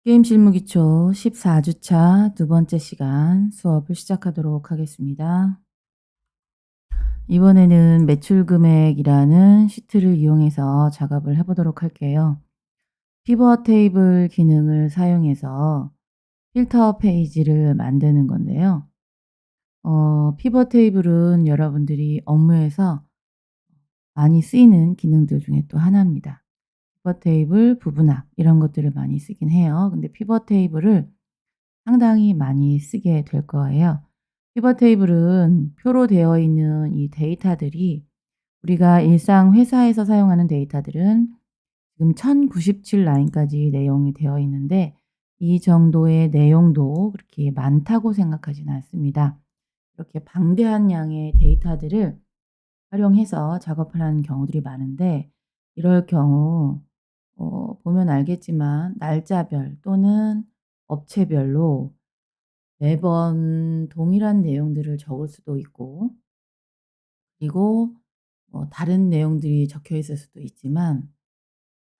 게임 실무 기초 14 주차 두 번째 시간 수업을 시작하도록 하겠습니다. 이번에는 매출 금액이라는 시트를 이용해서 작업을 해 보도록 할게요. 피벗 테이블 기능을 사용해서 필터 페이지를 만드는 건데요. 피벗 테이블은 여러분들이 업무에서 많이 쓰이는 기능들 중에 또 하나입니다. 피벗 테이블, 부분합 이런 것들을 많이 쓰긴 해요. 근데 피벗 테이블을 상당히 많이 쓰게 될 거예요. 피벗 테이블은 표로 되어 있는 이 데이터들이 우리가 일상 회사에서 사용하는 데이터들은 지금 1097 라인까지 내용이 되어 있는데 이 정도의 내용도 그렇게 많다고 생각하지는 않습니다. 이렇게 방대한 양의 데이터들을 활용해서 작업을 하는 경우들이 많은데 이럴 경우 보면 알겠지만 날짜별 또는 업체별로 매번 동일한 내용들을 적을 수도 있고 그리고 다른 내용들이 적혀 있을 수도 있지만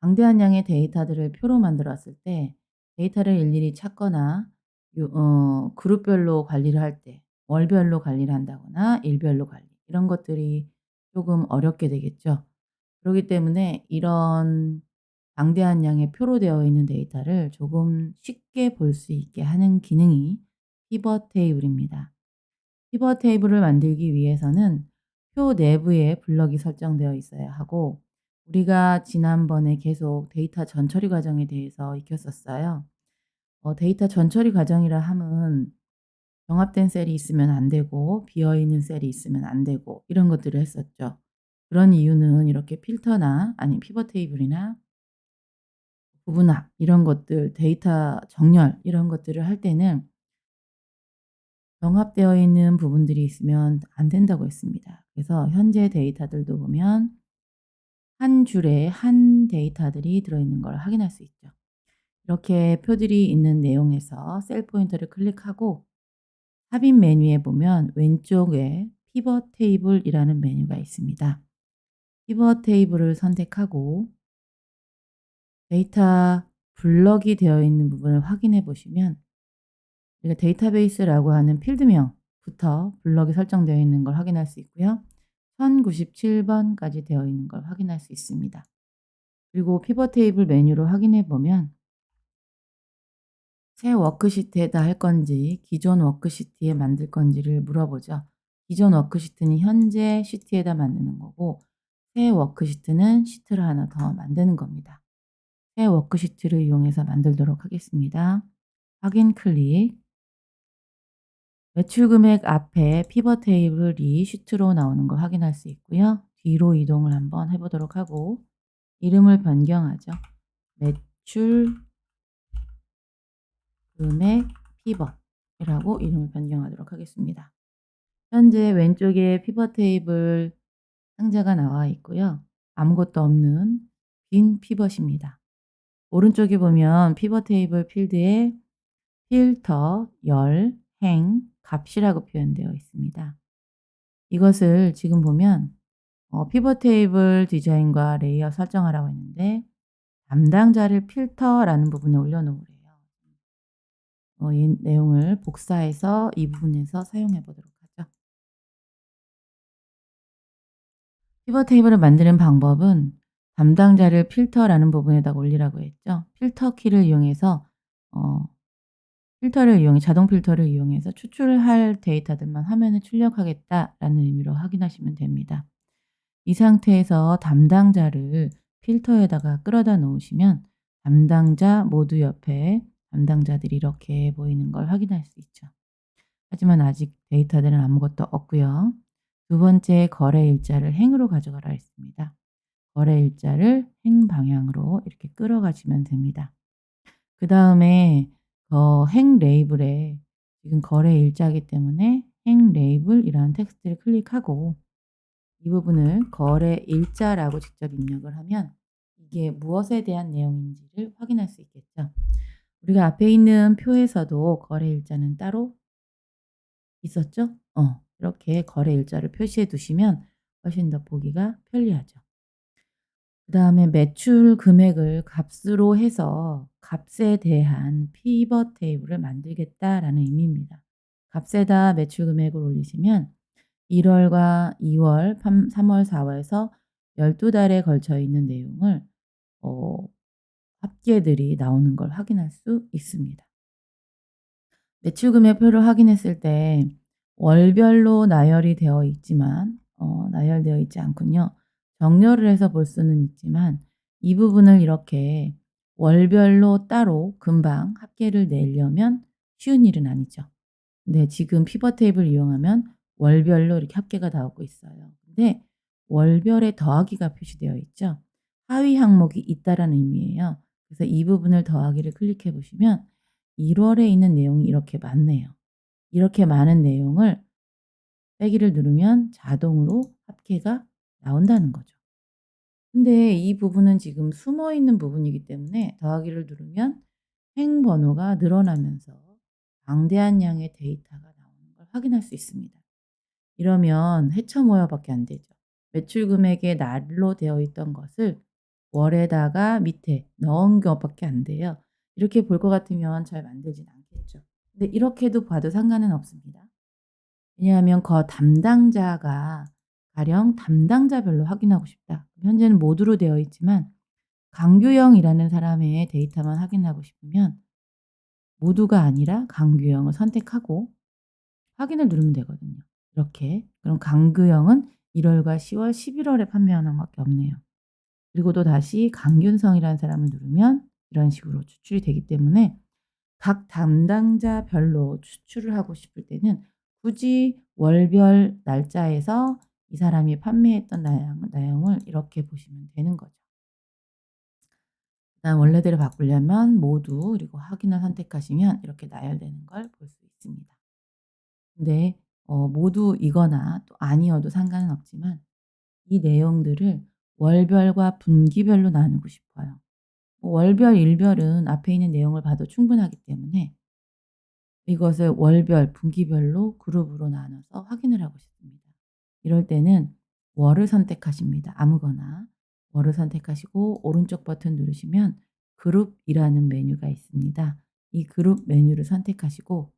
방대한 양의 데이터들을 표로 만들었을 때 데이터를 일일이 찾거나 그룹별로 관리를 할 때 월별로 관리를 한다거나 일별로 관리 이런 것들이 조금 어렵게 되겠죠. 그러기 때문에 이런 방대한 양의 표로 되어 있는 데이터를 조금 쉽게 볼 수 있게 하는 기능이 피벗 테이블입니다. 피벗 테이블을 만들기 위해서는 표 내부에 블럭이 설정되어 있어야 하고 우리가 지난번에 계속 데이터 전처리 과정에 대해서 익혔었어요. 데이터 전처리 과정이라 함은 병합된 셀이 있으면 안 되고 비어 있는 셀이 있으면 안 되고 이런 것들을 했었죠. 그런 이유는 이렇게 필터나 아니면 피벗 테이블이나 부분합 이런 것들 데이터 정렬 이런 것들을 할 때는 병합되어 있는 부분들이 있으면 안 된다고 했습니다. 그래서 현재 데이터들도 보면 한 줄에 한 데이터들이 들어있는 걸 확인할 수 있죠. 이렇게 표들이 있는 내용에서 셀 포인터를 클릭하고 삽입 메뉴에 보면 왼쪽에 피벗 테이블이라는 메뉴가 있습니다. 피벗 테이블을 선택하고 데이터 블럭이 되어 있는 부분을 확인해 보시면 우리가 데이터베이스라고 하는 필드명부터 블럭이 설정되어 있는 걸 확인할 수 있고요. 1097 번까지 되어 있는 걸 확인할 수 있습니다. 그리고 피벗 테이블 메뉴를 확인해 보면 새 워크시트에다 할 건지 기존 워크시트에 만들 건지를 물어보죠. 기존 워크시트는 현재 시트에다 만드는 거고 새 워크시트는 시트를 하나 더 만드는 겁니다. 새 워크시트를 이용해서 만들도록 하겠습니다. 확인 클릭. 매출 금액 앞에 피벗 테이블이 시트로 나오는 걸 확인할 수 있고요. 뒤로 이동을 한번 해 보도록 하고 이름을 변경하죠. 매출 금액 피벗이라고 이름을 변경하도록 하겠습니다. 현재 왼쪽에 피벗 테이블 상자가 나와 있고요. 아무것도 없는 빈 피벗입니다. 오른쪽에 보면 피벗 테이블 필드에 필터, 열, 행, 값이라고 표현되어 있습니다. 이것을 지금 보면 피벗 테이블 디자인과 레이아웃 설정하라고 했는데 담당자를 필터라는 부분에 올려놓으래요. 이 내용을 복사해서 이 부분에서 사용해 보도록 하죠. 피벗 테이블을 만드는 방법은 담당자를 필터라는 부분에다가 올리라고 했죠. 필터 키를 이용해서 어 필터를 이용해 자동 필터를 이용해서 추출할 데이터들만 화면에 출력하겠다라는 의미로 확인하시면 됩니다. 이 상태에서 담당자를 필터에다가 끌어다 놓으시면 담당자 모두 옆에 담당자들이 이렇게 보이는 걸 확인할 수 있죠. 하지만 아직 데이터들은 아무것도 없고요. 두 번째 거래 일자를 행으로 가져가라 했습니다. 거래 일자를 행 방향으로 이렇게 끌어가시면 됩니다. 그 다음에 행 레이블에 지금 거래 일자이기 때문에 행 레이블이라는 텍스트를 클릭하고 이 부분을 거래 일자라고 직접 입력을 하면 이게 무엇에 대한 내용인지를 확인할 수 있겠죠. 우리가 앞에 있는 표에서도 거래 일자는 따로 있었죠? 이렇게 거래 일자를 표시해 두시면 훨씬 더 보기가 편리하죠. 그다음에 매출 금액을 값으로 해서 값에 대한 피벗 테이블을 만들겠다라는 의미입니다. 값에다 매출 금액을 올리시면 1 월과 2 월, 3 월, 4 월에서 12 달에 걸쳐 있는 내용을 어 합계들이 나오는 걸 확인할 수 있습니다. 매출 금액표를 확인했을 때 월별로 나열이 되어 있지만 나열되어 있지 않군요. 정렬을 해서 볼 수는 있지만 이 부분을 이렇게 월별로 따로 금방 합계를 내려면 쉬운 일은 아니죠. 근데 지금 피벗 테이블 이용하면 월별로 이렇게 합계가 나오고 있어요. 근데 월별에 더하기가 표시되어 있죠. 하위 항목이 있다라는 의미예요. 그래서 이 부분을 더하기를 클릭해 보시면 1 월에 있는 내용이 이렇게 많네요. 이렇게 많은 내용을 빼기를 누르면 자동으로 합계가 나온다는 거죠. 근데 이 부분은 지금 숨어 있는 부분이기 때문에 더하기를 누르면 행 번호가 늘어나면서 방대한 양의 데이터가 나오는 걸 확인할 수 있습니다. 이러면 해처 모여밖에 안 되죠. 매출 금액의 날로 되어 있던 것을 월에다가 밑에 넣은 것밖에 안 돼요. 이렇게 볼 것 같으면 잘 만들진 않겠죠. 근데 이렇게도 봐도 상관은 없습니다. 왜냐하면 담당자가 가령 담당자별로 확인하고 싶다. 현재는 모두로 되어 있지만 강규영이라는 사람의 데이터만 확인하고 싶으면 모두가 아니라 강규영을 선택하고 확인을 누르면 되거든요. 이렇게. 그럼 강규영은 1 월과 10월, 11 월에 판매한 것밖에 없네요. 그리고 또다시 강균성이라는 사람을 누르면 이런 식으로 추출이 되기 때문에 각 담당자별로 추출을 하고 싶을 때는 굳이 월별 날짜에서 이 사람이 판매했던 내용을 이렇게 보시면 되는 거죠. 그다음 원래대로 바꾸려면 모두 그리고 확인을 선택하시면 이렇게 나열되는 걸 볼 수 있습니다. 근데 모두이거나 또 아니어도 상관은 없지만 이 내용들을 월별과 분기별로 나누고 싶어요. 월별, 일별은 앞에 있는 내용을 봐도 충분하기 때문에 이것을 월별, 분기별로 그룹으로 나눠서 확인을 하고 싶습니다. 이럴 때는 월을 선택하십니다. 아무거나. 월을 선택하시고 오른쪽 버튼 누르시면 그룹이라는 메뉴가 있습니다. 이 그룹 메뉴를 선택하시고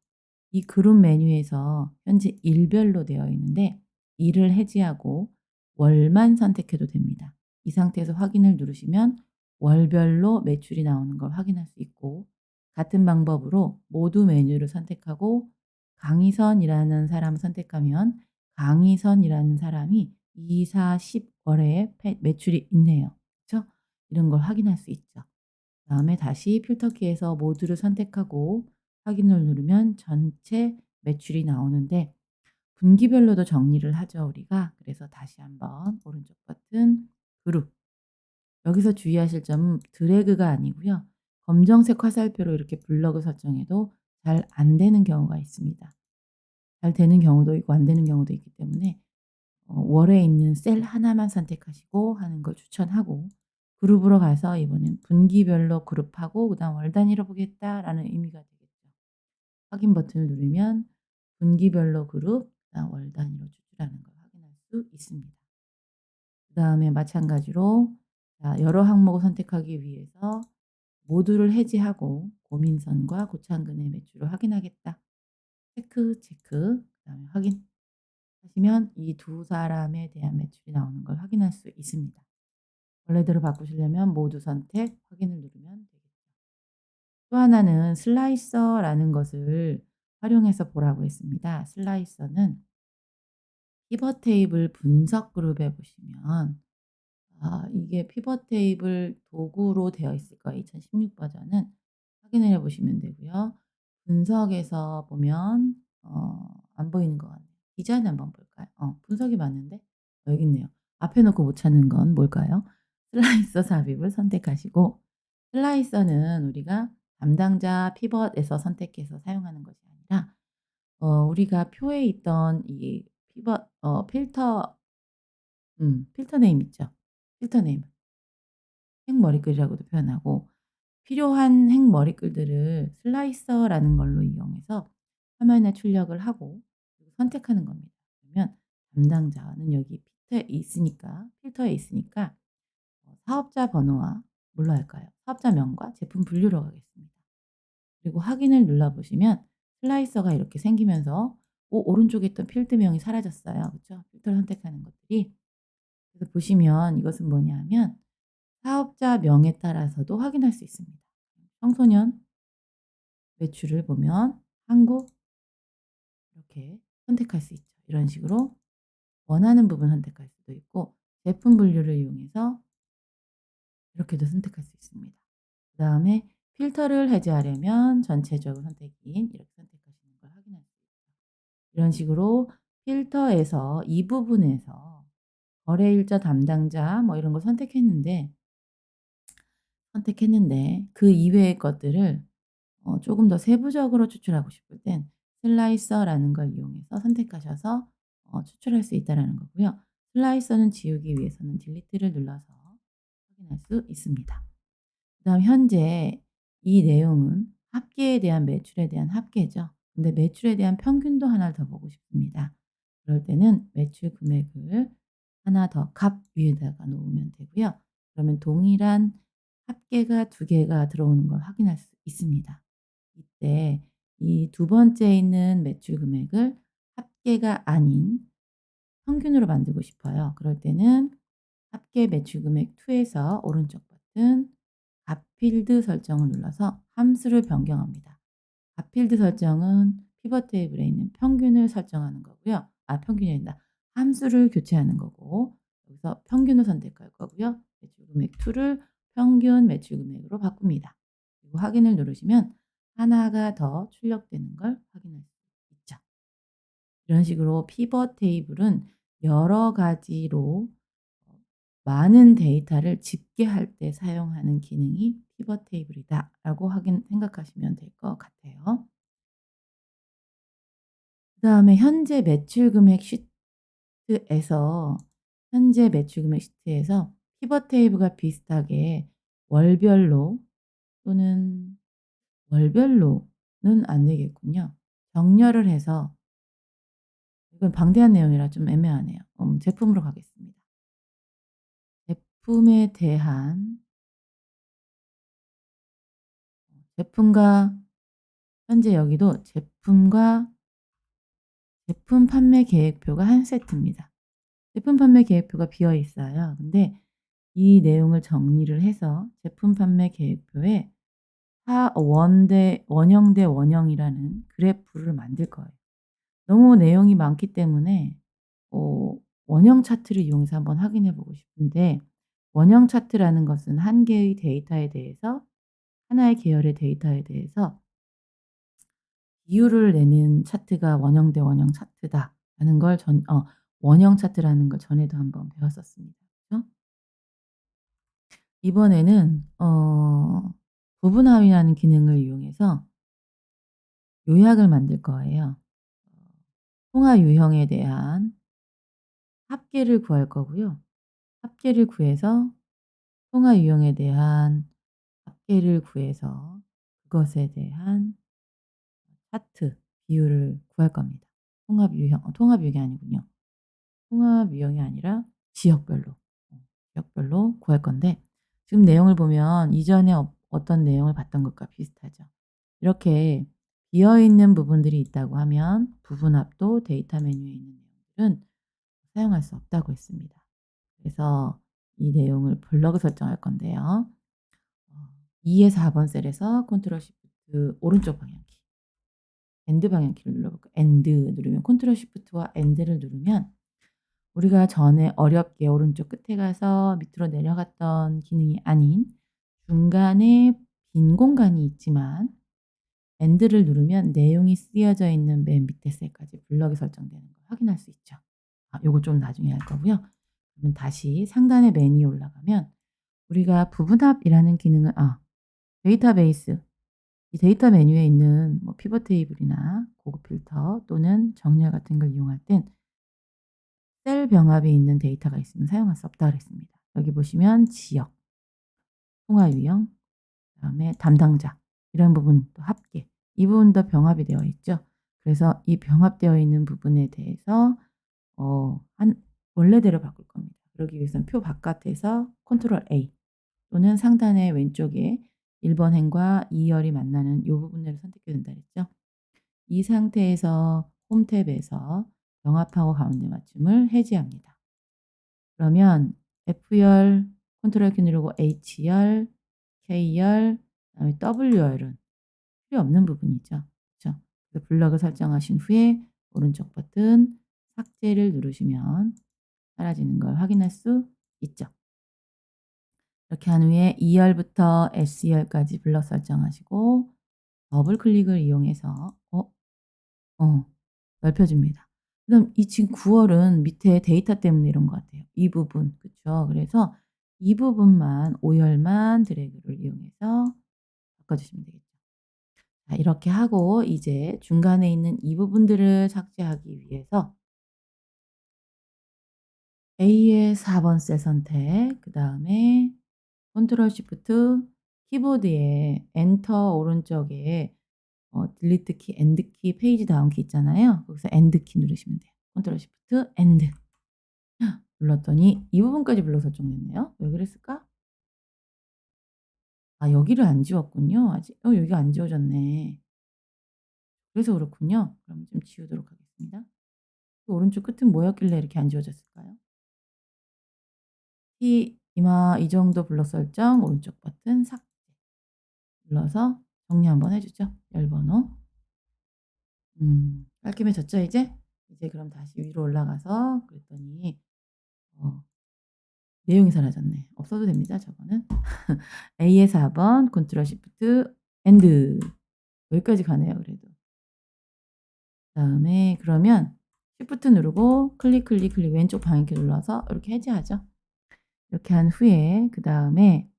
이 그룹 메뉴에서 현재 일별로 되어 있는데 일을 해지하고 월만 선택해도 됩니다. 이 상태에서 확인을 누르시면 월별로 매출이 나오는 걸 확인할 수 있고 같은 방법으로 모두 메뉴를 선택하고 강희선이라는 사람을 선택하면 강희선이라는 사람이 2, 4, 10 월에 매출이 있네요. 그쵸? 이런 걸 확인할 수 있죠. 그다음에 다시 필터키에서 모두를 선택하고 확인을 누르면 전체 매출이 나오는데 분기별로도 정리를 하죠, 우리가. 그래서 다시 한번 오른쪽 버튼 그룹. 여기서 주의하실 점은 드래그가 아니고요. 검정색 화살표로 이렇게 블럭을 설정해도 잘 안 되는 경우가 있습니다. 잘 되는 경우도 있고 안 되는 경우도 있기 때문에 월에 있는 셀 하나만 선택하시고 하는 걸 추천하고 그룹으로 가서 이번엔 분기별로 그룹하고 그다음 월 단위로 보겠다라는 의미가 되겠죠. 확인 버튼을 누르면 분기별로 그룹, 그다음 월 단위로 추출하는 걸 확인할 수 있습니다. 그다음에 마찬가지로 여러 항목을 선택하기 위해서 모두를 해지하고 고민선과 고창근의 매출을 확인하겠다. 체크, 그다음에 확인 하시면 이 두 사람에 대한 매출이 나오는 걸 확인할 수 있습니다. 원래대로 바꾸시려면 모두 선택, 확인을 누르면 되겠죠. 또 하나는 슬라이서라는 것을 활용해서 보라고 했습니다. 슬라이서는 피벗 테이블 분석 그룹에 보시면 이게 피벗 테이블 도구로 되어 있을 거예요. 2016 버전은 확인을 해 보시면 되고요. 분석에서 보면 안 보이는 것 같네요. 디자인 한번 볼까요? 분석이 맞는데 여기 있네요. 앞에 놓고 못 찾는 건 뭘까요? 슬라이서 삽입을 선택하시고 슬라이서는 우리가 담당자 피벗에서 선택해서 사용하는 것이 아니라 우리가 표에 있던 이 피벗 필터 네임 있죠. 필터 네임. 행머리글이라고도 표현하고 필요한 행머리글들을 슬라이서라는 걸로 이용해서 화면에 출력을 하고 그리고 선택하는 겁니다. 그러면 담당자는 여기 필터에 있으니까 사업자 번호와 뭘로 할까요? 사업자명과 제품 분류로 가겠습니다. 그리고 확인을 눌러 보시면 슬라이서가 이렇게 생기면서 오른쪽에 있던 필드명이 사라졌어요. 그쵸? 필터를 선택하는 것들이. 그래서 보시면 이것은 뭐냐면 사업자 명에 따라서도 확인할 수 있습니다. 청소년 매출을 보면 한국 이렇게 선택할 수 있죠. 이런 식으로 원하는 부분 선택할 수도 있고 제품 분류를 이용해서 이렇게도 선택할 수 있습니다. 그다음에 필터를 해제하려면 전체적으로 선택인 이렇게 선택하시는 걸 확인할 수 있어요. 이런 식으로 필터에서 이 부분에서 거래일자 담당자 뭐 이런 걸 선택했는데 그 이외의 것들을 조금 더 세부적으로 추출하고 싶을 땐 슬라이서라는 걸 이용해서 선택하셔서 추출할 수 있다라는 거고요. 슬라이서는 지우기 위해서는 딜리트를 눌러서 확인할 수 있습니다. 그다음 현재 이 내용은 합계에 대한 매출에 대한 합계죠. 근데 매출에 대한 평균도 하나를 더 보고 싶습니다. 그럴 때는 매출 금액을 하나 더 값 위에다가 놓으면 되고요. 그러면 동일한 합계가 두 개가 들어오는 걸 확인할 수 있습니다. 이때 이 두 번째 있는 매출 금액을 합계가 아닌 평균으로 만들고 싶어요. 그럴 때는 합계 매출 금액 2에서 오른쪽 버튼 값필드 설정을 눌러서 함수를 변경합니다. 값필드 설정은 피벗 테이블에 있는 평균을 설정하는 거고요. 평균이 아니다. 함수를 교체하는 거고 여기서 평균을 선택할 거고요. 매출 금액 2를 평균 매출 금액으로 바꿉니다. 그리고 확인을 누르시면 하나가 더 출력되는 걸 확인할 수 있죠. 이런 식으로 피벗 테이블은 여러 가지로 많은 데이터를 집계할 때 사용하는 기능이 피벗 테이블이다라고 생각하시면 될 것 같아요. 그다음에 현재 매출 금액 시트에서 피벗 테이블과 비슷하게 월별로 또는 월별로는 안 되겠군요. 정렬을 해서 이건 방대한 내용이라 좀 애매하네요. 제품으로 가겠습니다. 제품에 대한 제품과 현재 여기도 제품 판매 계획표가 한 세트입니다. 제품 판매 계획표가 비어 있어요. 근데 이 내용을 정리를 해서 제품 판매 계획표에 원형 대 원형이라는 그래프를 만들 거예요. 너무 내용이 많기 때문에 어 원형 차트를 이용해서 한번 확인해 보고 싶은데 원형 차트라는 것은 한 개의 데이터에 대해서 하나의 계열의 데이터에 대해서 비율을 내는 차트가 원형 대 원형 차트다라는 걸 원형 차트라는 걸 전에도 한번 배웠었습니다. 그죠? 이번에는 부분 합의라는 기능을 이용해서 요약을 만들 거예요. 통화 유형에 대한 합계를 구할 거고요. 합계를 구해서 통화 유형에 대한 합계를 구해서 그것에 대한 차트 비율을 구할 겁니다. 통합 유형이 아니군요. 통합 유형이 아니라 지역별로, 지역별로 구할 건데 지금 내용을 보면 이전에 어떤 내용을 봤던 것과 비슷하죠. 이렇게 비어 있는 부분들이 있다고 하면 부분합도 데이터 메뉴에 있는 내용들은 사용할 수 없다고 했습니다. 그래서 이 내용을 블럭을 설정할 건데요. 2에서 4번 셀에서 컨트롤 시프트 오른쪽 방향키, 엔드 방향키를 눌러볼까요? 엔드 누르면 컨트롤 시프트와 엔드를 누르면 우리가 전에 어렵게 오른쪽 끝에 가서 밑으로 내려갔던 기능이 아닌 중간에 빈 공간이 있지만 엔드를 누르면 내용이 쓰여져 있는 맨 밑에 셀까지 블럭이 설정되는 걸 확인할 수 있죠. 요거 좀 나중에 할 거고요. 그러면 다시 상단의 메뉴에 올라가면 우리가 부분합이라는 기능을 데이터베이스 이 데이터 메뉴에 있는 뭐 피벗 테이블이나 고급 필터 또는 정렬 같은 걸 이용할 땐 셀 병합이 있는 데이터가 있으면 사용할 수 없다 그랬습니다. 여기 보시면 지역, 통화 유형, 그다음에 담당자 이런 부분 또 합계 이 부분도 병합이 되어 있죠. 그래서 이 병합되어 있는 부분에 대해서 한 원래대로 바꿀 겁니다. 그러기 위해서는 표 바깥에서 컨트롤 A 또는 상단의 왼쪽에 1번 행과 2 열이 만나는 요 부분을 선택해야 된다 그랬죠. 이 상태에서 홈 탭에서 병합하고 가운데 맞춤을 해제합니다. 그러면 F열 컨트롤 키 누르고 H열, K열, 그다음에 W열은 필요 없는 부분이죠. 그쵸? 그래서 블럭을 설정하신 후에 오른쪽 버튼 삭제를 누르시면 사라지는 걸 확인할 수 있죠. 이렇게 한 후에 2 열부터 S 열까지 블럭 설정하시고 더블 클릭을 이용해서 어 넓혀 줍니다. 그다음 이 지금 9 월은 밑에 데이터 때문에 이런 것 같아요. 이 부분. 그쵸? 그래서 이 부분만 5 열만 드래그를 이용해서 바꿔 주시면 되겠죠. 자 이렇게 하고 이제 중간에 있는 이 부분들을 삭제하기 위해서 A의 4번 셀 선택 그다음에 컨트롤 시프트 키보드에 엔터 오른쪽에 딜리트 키, 엔드 키, 페이지 다운 키 있잖아요. 거기서 엔드 키 누르시면 돼요. 컨트롤 시프트 엔드 눌렀더니 이 부분까지 블록 설정됐네요. 왜 그랬을까? 아 여기를 안 지웠군요. 아직 여기가 안 지워졌네. 그래서 그렇군요. 그럼 좀 지우도록 하겠습니다. 그 오른쪽 끝은 뭐였길래 이렇게 안 지워졌을까요? 이마 이 정도 블록 설정 오른쪽 버튼 삭제 눌러서 정리 한번 해 주죠. 열 번호. 깔끔해졌죠 이제? 이제 그럼 다시 위로 올라가서 그랬더니 어 내용이 사라졌네. 없어도 됩니다 저거는. A의 4번 컨트롤 시프트 엔드 여기까지 가네요 그래도. 그다음에 그러면 시프트 누르고 클릭, 클릭, 클릭 왼쪽 방향키 눌러서 이렇게 해제하죠. 이렇게 한 후에 그다음에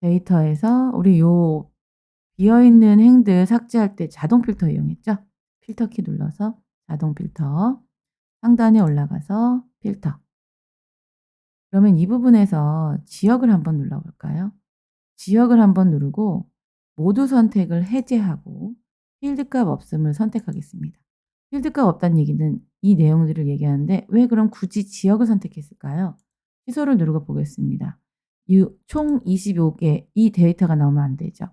데이터에서 우리 요 비어 있는 행들 삭제할 때 자동 필터 이용했죠. 필터 키 눌러서 자동 필터 상단에 올라가서 필터 그러면 이 부분에서 지역을 한번 눌러 볼까요? 지역을 한번 누르고 모두 선택을 해제하고 필드값 없음을 선택하겠습니다. 필드값 없다는 얘기는 이 내용들을 얘기하는데 왜 그럼 굳이 지역을 선택했을까요? 취소를 누르고 보겠습니다. 이 총 25개 이 데이터가 나오면 안 되죠.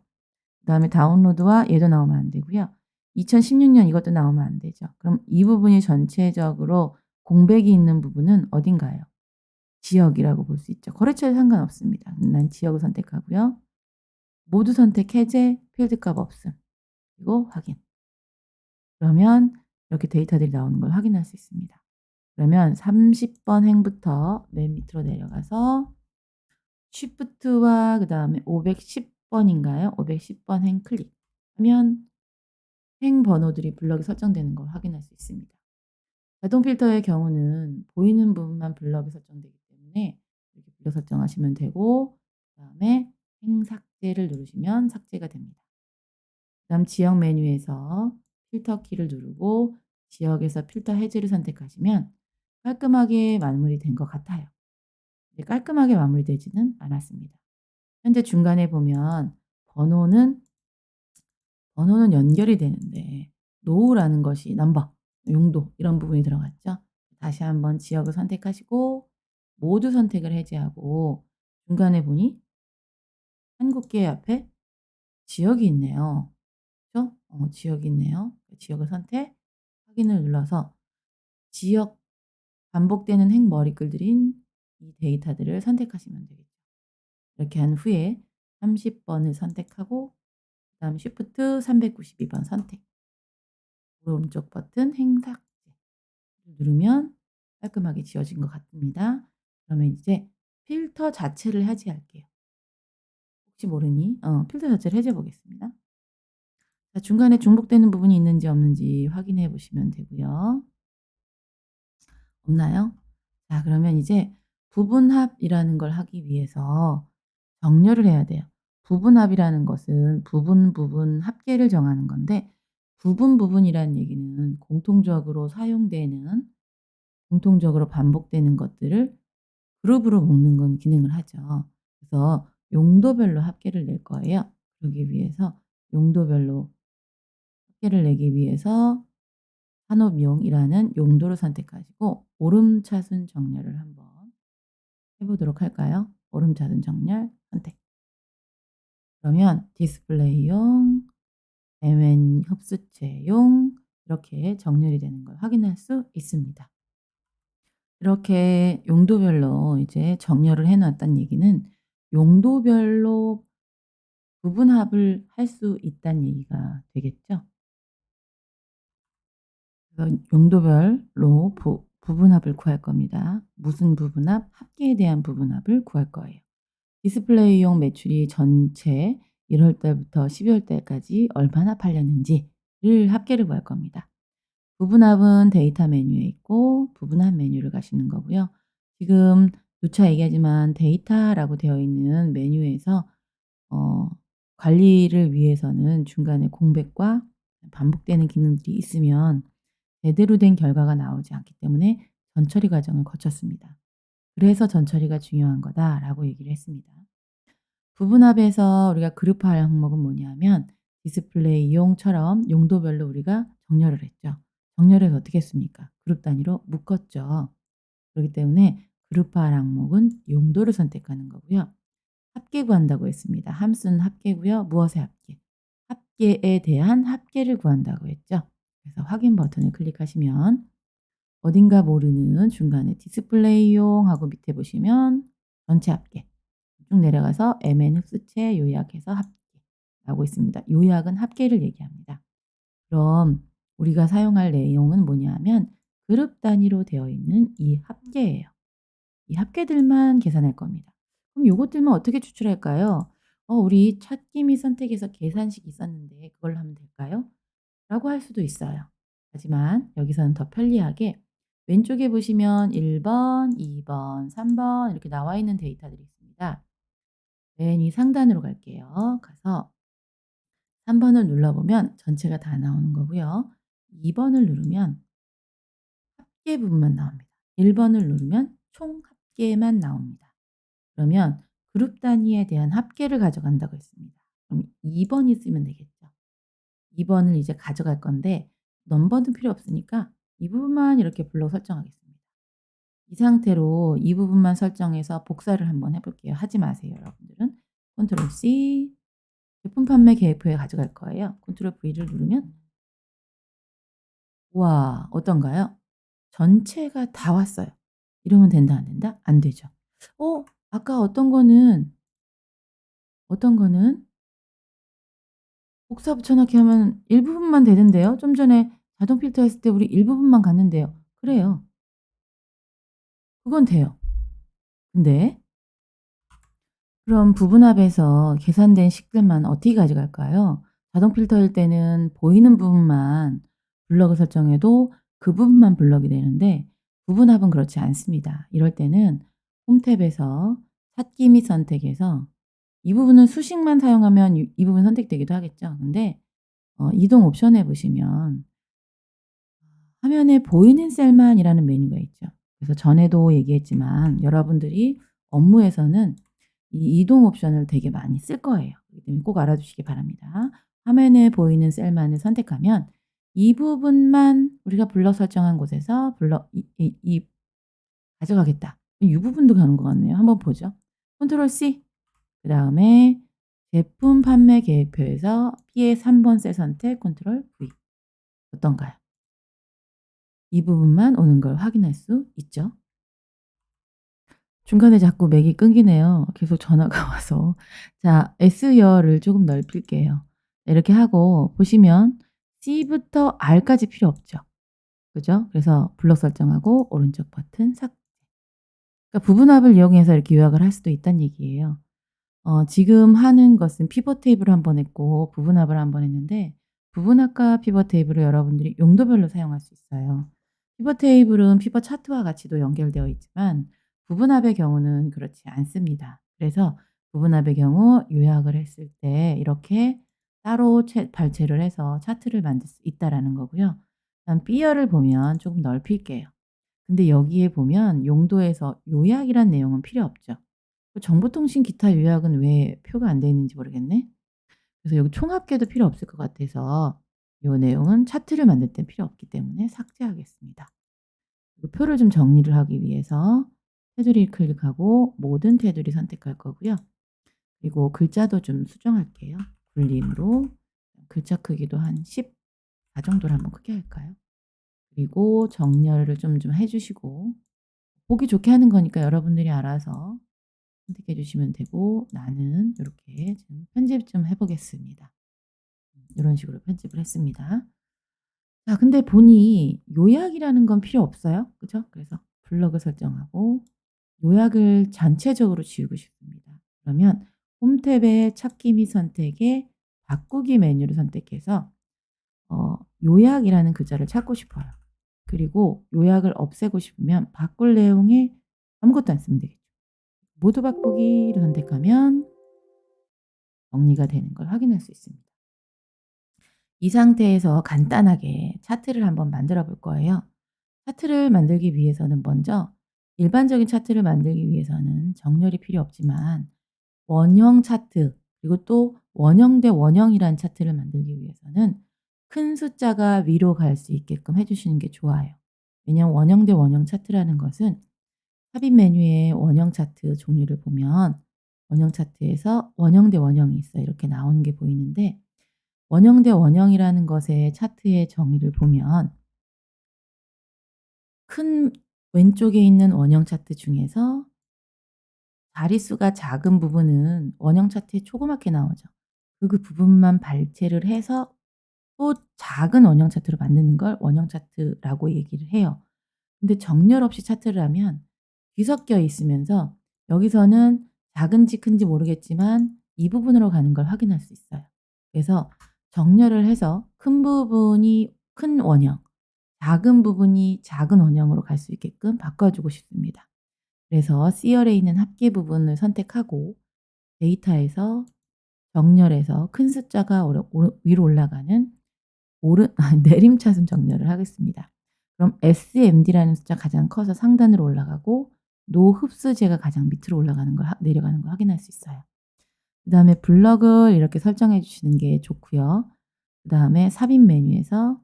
그다음에 다운로드와 얘도 나오면 안 되고요. 2016년 이것도 나오면 안 되죠. 그럼 이 부분이 전체적으로 공백이 있는 부분은 어딘가요? 지역이라고 볼 수 있죠. 거래처에 상관없습니다. 난 지역을 선택하고요. 모두 선택 해제, 필드값 없음. 그리고 확인. 그러면 이렇게 데이터들이 나오는 걸 확인할 수 있습니다. 그러면 30번 행부터 맨 밑으로 내려가서 쉬프트와 그다음에 510 번인가요? 510번 행 클릭하면 행 번호들이 블럭이 설정되는 걸 확인할 수 있습니다. 자동 필터의 경우는 보이는 부분만 블럭이 설정되기 때문에 이렇게 블럭 설정하시면 되고 그다음에 행 삭제를 누르시면 삭제가 됩니다. 그다음 지역 메뉴에서 필터 키를 누르고 지역에서 필터 해제를 선택하시면 깔끔하게 마무리 된 것 같아요. 근데 깔끔하게 마무리되지는 않았습니다. 현재 중간에 보면 번호는 번호는 연결이 되는데 노우라는 것이 넘버, 용도 이런 부분이 들어갔죠. 다시 한번 지역을 선택하시고 모두 선택을 해제하고 중간에 보니 한국계 앞에 지역이 있네요. 그죠? 지역이 있네요. 지역을 선택, 확인을 눌러서 지역 반복되는 행머리글들인 이 데이터들을 선택하시면 되겠죠. 이렇게 한 후에 30 번을 선택하고 그다음 쉬프트 392번 선택. 오른쪽 버튼 행삭제를 누르면 깔끔하게 지워진 것 같습니다. 그러면 이제 필터 자체를 해제할게요. 혹시 모르니 필터 자체를 해제해 보겠습니다. 자 중간에 중복되는 부분이 있는지 없는지 확인해 보시면 되고요. 없나요? 자 그러면 이제 부분합이라는 걸 하기 위해서 정렬을 해야 돼요. 부분합이라는 것은 부분 합계를 정하는 건데 부분이라는 얘기는 공통적으로 반복되는 것들을 그룹으로 묶는 건 기능을 하죠. 그래서 용도별로 합계를 낼 거예요. 그러기 위해서 용도별로 합계를 내기 위해서 산업용이라는 용도를 선택하시고 오름차순 정렬을 한번 해 보도록 할까요? 오름차순 정렬 선택. 그러면 디스플레이용, MN 흡수체용 이렇게 정렬이 되는 걸 확인할 수 있습니다. 이렇게 용도별로 이제 정렬을 해 놨다는 얘기는 용도별로 부분합을 할 수 있다는 얘기가 되겠죠. 그래서 용도별로 부분합을 구할 겁니다. 무슨 부분합? 합계에 대한 부분합을 구할 거예요. 디스플레이용 매출이 전체 1월 달부터 12월 달까지 얼마나 팔렸는지를 합계를 구할 겁니다. 부분합은 데이터 메뉴에 있고 부분합 메뉴를 가시는 거고요. 지금 누차 얘기하지만 데이터라고 되어 있는 메뉴에서 어 관리를 위해서는 중간에 공백과 반복되는 기능들이 있으면 제대로 된 결과가 나오지 않기 때문에 전처리 과정을 거쳤습니다. 그래서 "전처리가 중요한 거다."라고 얘기를 했습니다. 부분합에서 우리가 그룹화할 항목은 뭐냐면 디스플레이용처럼 용도별로 우리가 정렬을 했죠. 정렬해서 어떻게 했습니까? 그룹 단위로 묶었죠. 그렇기 때문에 그룹화할 항목은 용도를 선택하는 거고요. 합계 구한다고 했습니다. 함수는 합계고요. 무엇의 합계? 합계에 대한 합계를 구한다고 했죠. 그래서 확인 버튼을 클릭하시면 어딘가 모르는 중간에 디스플레이용 하고 밑에 보시면 전체 합계 쭉 내려가서 MN 흡수체 요약해서 합계라고 있습니다. 요약은 합계를 얘기합니다. 그럼 우리가 사용할 내용은 뭐냐 하면 그룹 단위로 되어 있는 이 합계예요. 이 합계들만 계산할 겁니다. 그럼 요것들만 어떻게 추출할까요? 우리 찾기 및 선택에서 계산식이 있었는데 그걸로 하면 될까요? 라고 할 수도 있어요. 하지만 여기서는 더 편리하게 왼쪽에 보시면 1 번, 2 번, 3번 이렇게 나와 있는 데이터들이 있습니다. 맨 위 상단으로 갈게요. 가서 3 번을 눌러보면 전체가 다 나오는 거고요. 2 번을 누르면 합계 부분만 나옵니다. 1 번을 누르면 총 합계만 나옵니다. 그러면 그룹 단위에 대한 합계를 가져간다고 했습니다. 그럼 2 번이 쓰면 되겠죠. 2 번을 이제 가져갈 건데 넘버는 필요 없으니까 이 부분만 이렇게 블록 설정하겠습니다. 이 상태로 이 부분만 설정해서 복사를 한번 해 볼게요. 하지 마세요, 여러분들은. 컨트롤 C 제품 판매 계획표에 가져갈 거예요. 컨트롤 V를 누르면 우와 어떤가요? 전체가 다 왔어요. 이러면 된다 안 된다? 안 되죠. 아까 어떤 거는 복사 붙여 넣기 하면 일부분만 되는데요. 좀 전에 자동 필터 했을 때 우리 일부분만 갔는데요. 그래요. 그건 돼요. 근데 그럼 부분합에서 계산된 식들만 어떻게 가져갈까요? 자동 필터일 때는 보이는 부분만 블럭을 설정해도 그 부분만 블럭이 되는데 부분합은 그렇지 않습니다. 이럴 때는 홈 탭에서 찾기 및 선택에서 이 부분은 수식만 사용하면 이 부분 선택되기도 하겠죠. 근데 이동 옵션에 보시면 화면에 보이는 셀만이라는 메뉴가 있죠. 그래서 전에도 얘기했지만 여러분들이 업무에서는 이 이동 옵션을 되게 많이 쓸 거예요. 그렇기 때문에 꼭 알아두시기 바랍니다. 화면에 보이는 셀만을 선택하면 이 부분만 우리가 블럭 설정한 곳에서 블럭 가져가겠다. 이 부분도 가는 것 같네요. 한번 보죠. 컨트롤 C 그다음에 제품 판매 계획표에서 P의 3번 셀 선택 컨트롤 V 어떤가요? 이 부분만 오는 걸 확인할 수 있죠. 중간에 자꾸 맥이 끊기네요. 계속 전화가 와서. 자 S열을 조금 넓힐게요. 이렇게 하고 보시면 C부터 R까지 필요 없죠. 그죠? 그래서 블록 설정하고 오른쪽 버튼 삭제. 그러니까 부분합을 이용해서 이렇게 요약을 할 수도 있다는 얘기예요. 지금 하는 것은 피벗 테이블을 한 번 했고 부분합을 한 번 했는데 부분합과 피벗 테이블을 여러분들이 용도별로 사용할 수 있어요. 피벗 테이블은 피벗 차트와 같이도 연결되어 있지만 부분합의 경우는 그렇지 않습니다. 그래서 부분합의 경우 요약을 했을 때 이렇게 따로 발췌를 해서 차트를 만들 수 있다라는 거고요. 그다음 B열을 보면 조금 넓힐게요. 근데 여기에 보면 용도에서 요약이란 내용은 필요 없죠. 정보통신 기타 요약은 왜 표가 안 돼 있는지 모르겠네. 그래서 여기 총합계도 필요 없을 것 같아서 요 내용은 차트를 만들 땐 필요 없기 때문에 삭제하겠습니다. 그리고 표를 좀 정리를 하기 위해서 테두리 클릭하고 모든 테두리 선택할 거고요. 그리고 글자도 좀 수정할게요. 굴림으로 글자 크기도 한 14 정도로 한번 크게 할까요? 그리고 정렬을 좀 해 주시고 보기 좋게 하는 거니까 여러분들이 알아서 선택해 주시면 되고 나는 요렇게 좀 편집 좀 해 보겠습니다. 요런 식으로 편집을 했습니다. 자 근데 보니 요약이라는 건 필요 없어요. 그죠? 그래서 블럭을 설정하고 요약을 전체적으로 지우고 싶습니다. 그러면 홈 탭의 찾기 및 선택에 바꾸기 메뉴를 선택해서 요약이라는 글자를 찾고 싶어요. 그리고 요약을 없애고 싶으면 바꿀 내용에 아무것도 안 쓰면 되겠죠. 모두 바꾸기를 선택하면 정리가 되는 걸 확인할 수 있습니다. 이 상태에서 간단하게 차트를 한번 만들어 볼 거예요. 차트를 만들기 위해서는 먼저 일반적인 차트를 만들기 위해서는 정렬이 필요 없지만 원형 차트 그리고 또 원형 대 원형이란 차트를 만들기 위해서는 큰 숫자가 위로 갈 수 있게끔 해 주시는 게 좋아요. 왜냐하면 원형 대 원형 차트라는 것은 삽입 메뉴의 원형 차트 종류를 보면 원형 차트에서 원형 대 원형이 있어 이렇게 나오는 게 보이는데 원형 대 원형이라는 것의 차트의 정의를 보면 큰 왼쪽에 있는 원형 차트 중에서 자릿수가 작은 부분은 원형 차트에 조그맣게 나오죠. 그 부분만 발췌를 해서 또 작은 원형 차트로 만드는 걸 원형 차트라고 얘기를 해요. 근데 정렬 없이 차트를 하면 뒤섞여 있으면서 여기서는 작은지 큰지 모르겠지만 이 부분으로 가는 걸 확인할 수 있어요. 그래서 정렬을 해서 큰 부분이 큰 원형, 작은 부분이 작은 원형으로 갈 수 있게끔 바꿔주고 싶습니다. 그래서 C열에 있는 합계 부분을 선택하고 데이터에서 정렬해서 큰 숫자가 위로 올라가는 내림차순 정렬을 하겠습니다. 그럼 SMD라는 숫자 가장 커서 상단으로 올라가고 노흡수제가 가장 밑으로 올라가는 걸 내려가는 걸 확인할 수 있어요. 그다음에 블럭을 이렇게 설정해 주시는 게 좋고요. 그다음에 삽입 메뉴에서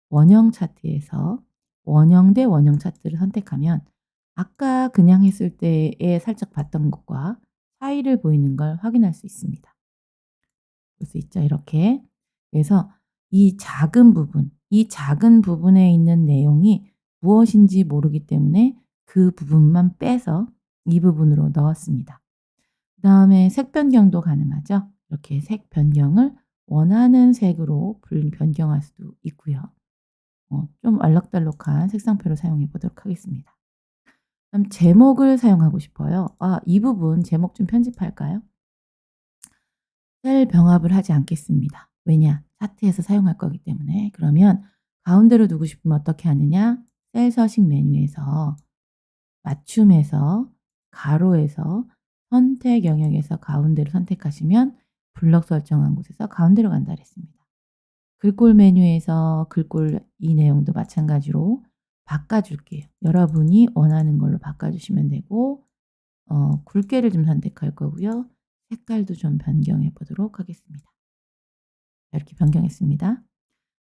원형 차트에서 원형 대 원형 차트를 선택하면 아까 그냥 했을 때에 살짝 봤던 것과 차이를 보이는 걸 확인할 수 있습니다. 볼 수 있죠 이렇게. 그래서 이 작은 부분에 있는 내용이 무엇인지 모르기 때문에 그 부분만 빼서 이 부분으로 넣었습니다. 그다음에 색 변경도 가능하죠. 이렇게 색 변경을 원하는 색으로 변경할 수도 있고요. 좀 알록달록한 색상표를 사용해 보도록 하겠습니다. 그럼 제목을 사용하고 싶어요. 이 부분 제목 좀 편집할까요? 셀 병합을 하지 않겠습니다. 왜냐? 차트에서 사용할 거기 때문에. 그러면 가운데로 두고 싶으면 어떻게 하느냐? 셀 서식 메뉴에서 맞춤에서 가로에서 선택 영역에서 가운데로 선택하시면 블럭 설정한 곳에서 가운데로 간다 그랬습니다. 글꼴 메뉴에서 글꼴 이 내용도 마찬가지로 바꿔줄게요. 여러분이 원하는 걸로 바꿔주시면 되고 굵게를 좀 선택할 거고요. 색깔도 좀 변경해 보도록 하겠습니다. 이렇게 변경했습니다.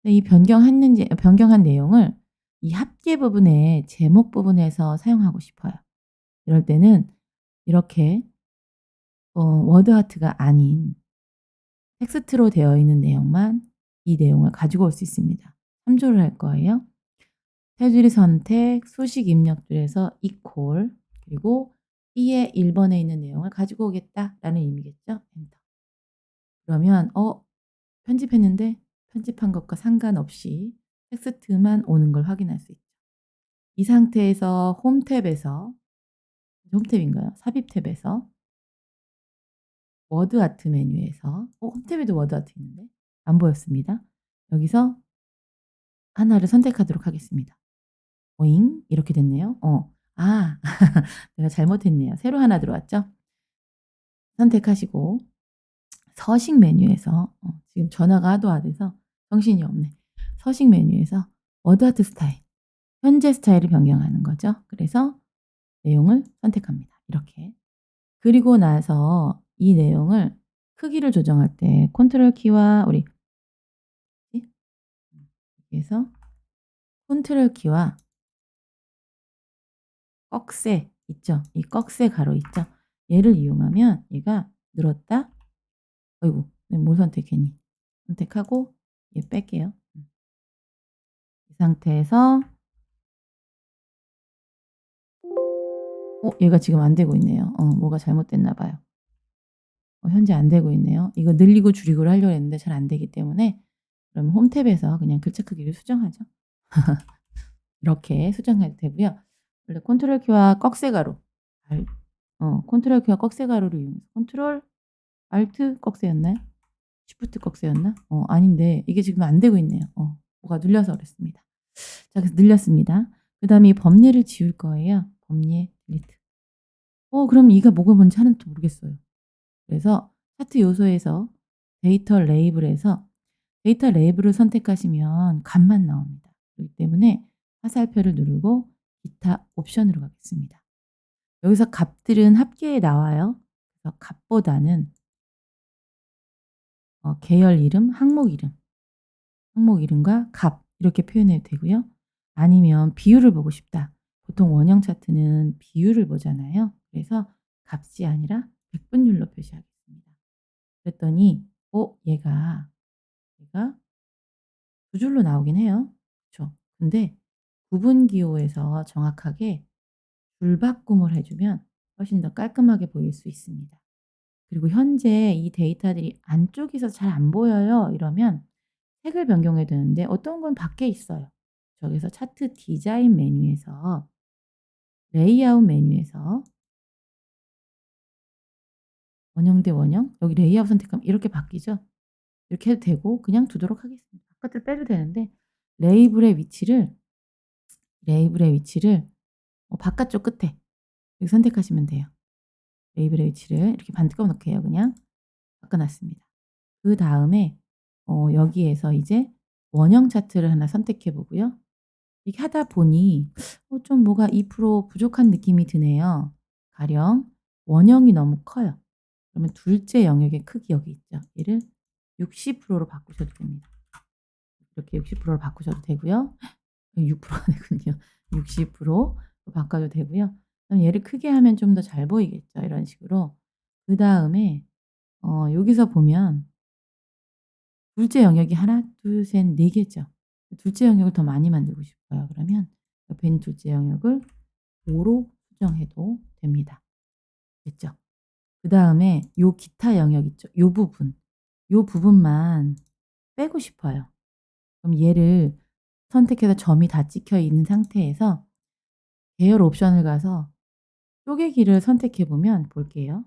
이 변경한 내용을 이 합계 부분의 제목 부분에서 사용하고 싶어요. 이럴 때는 이렇게 워드 하트가 아닌 텍스트로 되어 있는 내용만 이 내용을 가지고 올 수 있습니다. 참조를 할 거예요. 테두리 선택, 수식 입력줄에서 이퀄 그리고 B의 1번에 있는 내용을 가지고 오겠다라는 의미겠죠. 엔터. 그러면 편집했는데 편집한 것과 상관없이 텍스트만 오는 걸 확인할 수 있죠. 이 상태에서 홈 탭에서 홈 탭인가요? 삽입 탭에서 워드 아트 메뉴에서 홈 탭에도 워드 아트 있는데 안 보였습니다. 여기서 하나를 선택하도록 하겠습니다. 오잉 이렇게 됐네요. 내가 잘못했네요. 새로 하나 들어왔죠? 선택하시고 서식 메뉴에서 지금 전화가 하도 하돼서 정신이 없네. 서식 메뉴에서 워드 아트 스타일 현재 스타일을 변경하는 거죠. 그래서 내용을 선택합니다. 이렇게. 그리고 나서 이 내용을 크기를 조정할 때 컨트롤 키와 우리 여기에서 컨트롤 키와 꺽쇠 있죠. 이 꺽쇠 가로 있죠. 얘를 이용하면 얘가 늘었다. 아이고 내가 뭘 선택했니. 선택하고 얘 뺄게요. 이 상태에서 얘가 지금 안 되고 있네요. 뭐가 잘못됐나 봐요. 현재 안 되고 있네요. 이거 늘리고 줄이고를 하려고 했는데 잘 안 되기 때문에 그러면 홈 탭에서 그냥 글자 크기를 수정하죠. 이렇게 수정해도 되고요. 원래 컨트롤 키와 꺽쇠가루 컨트롤 키와 꺽쇠가루를 이용해서 컨트롤 알트 꺽쇠였나요? 시프트 꺽쇠였나? 아닌데 이게 지금 안 되고 있네요. 뭐가 눌려서 그랬습니다. 자 그래서 늘렸습니다. 그다음에 이 범례를 지울 거예요. 범례 딜리트. 그럼 이가 뭐가 뭔지 하나도 모르겠어요. 그래서 차트 요소에서 데이터 레이블에서 데이터 레이블을 선택하시면 값만 나옵니다. 그렇기 때문에 화살표를 누르고 기타 옵션으로 가겠습니다. 여기서 값들은 합계에 나와요. 그래서 값보다는 계열 이름, 항목 이름과 값 이렇게 표현해도 되고요. 아니면 비율을 보고 싶다. 보통 원형 차트는 비율을 보잖아요. 그래서 값이 아니라 백분율로 표시하겠습니다. 그랬더니 얘가 두 줄로 나오긴 해요. 그쵸. 근데 구분 기호에서 정확하게 줄바꿈을 해 주면 훨씬 더 깔끔하게 보일 수 있습니다. 그리고 현재 이 데이터들이 안쪽에서 잘 안 보여요. 이러면 색을 변경해야 되는데 어떤 건 밖에 있어요. 저기서 차트 디자인 메뉴에서 레이아웃 메뉴에서 원형 대 원형 여기 레이아웃 선택하면 이렇게 바뀌죠. 이렇게 해도 되고 그냥 두도록 하겠습니다. 바깥을 빼도 되는데 레이블의 위치를 바깥쪽 끝에 여기 선택하시면 돼요. 레이블의 위치를 이렇게 반드꺼 놓게요. 그냥 바꿔 놨습니다. 그다음에 여기에서 이제 원형 차트를 하나 선택해 보고요. 이렇게 하다 보니 좀 뭐가 2% 부족한 느낌이 드네요. 가령 원형이 너무 커요. 그러면 둘째 영역의 크기 여기 있죠. 얘를 60%로 바꾸셔도 됩니다. 이렇게 60%로 바꾸셔도 되고요. 6%가 되군요. 60%로 바꿔도 되고요. 그럼 얘를 크게 하면 좀 더 잘 보이겠죠. 이런 식으로. 그다음에 여기서 보면 둘째 영역이 하나, 둘, 셋, 네 개죠. 둘째 영역을 더 많이 만들고 싶어요. 그러면 옆에 있는 둘째 영역을 5로 수정해도 됩니다. 됐죠? 그다음에 요 기타 영역 있죠. 요 부분만 빼고 싶어요. 그럼 얘를 선택해서 점이 다 찍혀 있는 상태에서 계열 옵션을 가서 쪼개기를 선택해 보면 볼게요.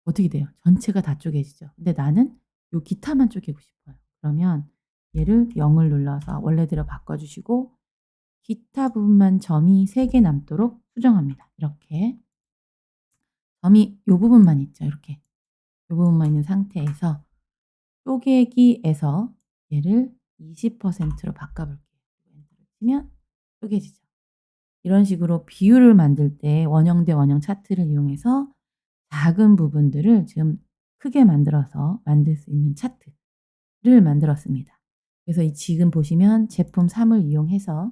어떻게 돼요? 전체가 다 쪼개지죠. 근데 나는 요 기타만 쪼개고 싶어요. 그러면 얘를 0을 눌러서 원래대로 바꿔 주시고 기타 부분만 점이 3개 남도록 수정합니다. 이렇게. 점이 요 부분만 있죠. 이렇게. 요 부분만 있는 상태에서 쪼개기에서 얘를 20%로 바꿔 볼게요. 엔터를 치면 쪼개지죠. 이런 식으로 비율을 만들 때 원형 대 원형 차트를 이용해서 작은 부분들을 지금 크게 만들어서 만들 수 있는 차트를 만들었습니다. 그래서 이 지금 보시면 제품 3을 이용해서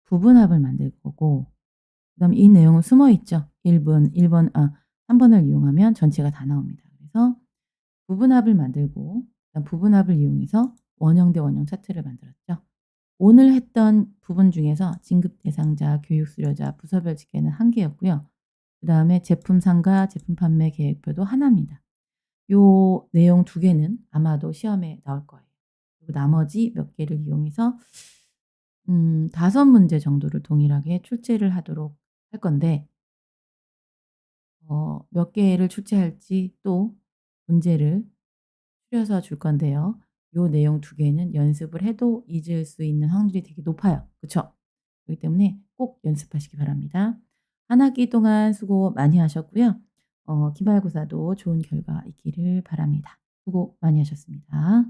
부분합을 만들 거고 그다음에 이 내용은 숨어 있죠. 3 번을 이용하면 전체가 다 나옵니다. 그래서 부분합을 만들고 그다음 부분합을 이용해서 원형 대 원형 차트를 만들었죠. 오늘 했던 부분 중에서 진급 대상자, 교육 수료자, 부서별 집계는 1 개였고요. 그다음에 제품상과 제품 판매 계획표도 하나입니다. 요 내용 2 개는 아마도 시험에 나올 거예요. 그리고 나머지 몇 개를 이용해서 5 문제 정도를 동일하게 출제를 하도록 할 건데 몇 개를 출제할지 또 문제를 추려서 줄 건데요. 요 내용 2 개는 연습을 해도 잊을 수 있는 확률이 되게 높아요. 그쵸? 그렇기 때문에 꼭 연습하시기 바랍니다. 한 학기 동안 수고 많이 하셨고요. 기말고사도 좋은 결과 있기를 바랍니다. 수고 많이 하셨습니다.